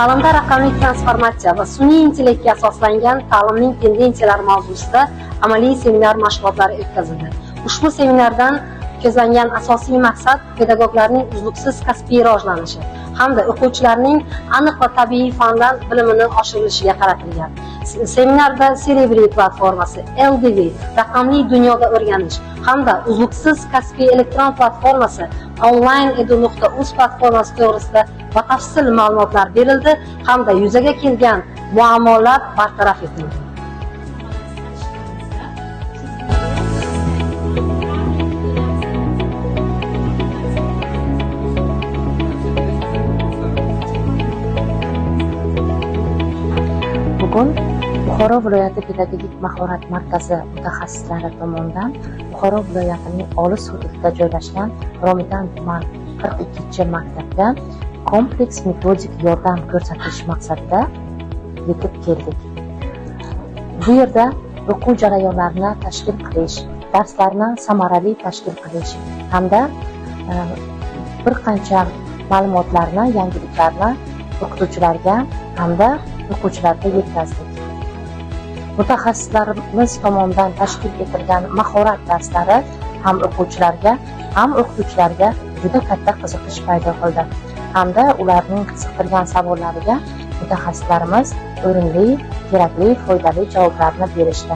Ta'limda raqamli transformatsiya va sun'iy intellektga asoslangan ta'limning tendensiyalari mavzusida amaliy seminar mashg'ulotlari o'tkazildi. Ushbu seminardan ko'zlangan asosiy maqsad pedagoglarning uzluksiz kasbiy rivojlanishi hamda o'quvchilarning aniq va tabiiy fanlar bilimini oshirilishiga qaratilgan. Seminarda Cerebri platformasi, LDV, raqamli dunyoda o'rganish hamda uzluksiz kasbiy elektron platformasi onlineedu.uz platformasi to'g'risida batafsil ma'lumotlar berildi hamda yuzaga kelgan muammolar bartaraf etildi. Bugun Buxoro viloyati pedagogik mahorat markazi mutaxassislari tomonidan Buxoro viloyatining Olis hududida joylashgan Romitan tuman 42-maktabga kompleks metodik yordam ko'rsatish maqsadida yetib keldik. Bu yerda o'quv jarayonlarini tashkil qilish, darslarni samarali tashkil qilish hamda bir qancha ma'lumotlarni, yangiliklarni o'qituvchilarga hamda o'quvchilarga yetkazdik. Mutaxassislarimiz tomonidan tashkil etilgan mahorat darslari ham o'quvchilarga, ham o'qituvchilarga juda katta qiziqish paydo qildi. Hamda ularning qiziqtirgan savollariga mutaxassislarimiz o'rinli, kerakli, foydali javoblarni berishdi.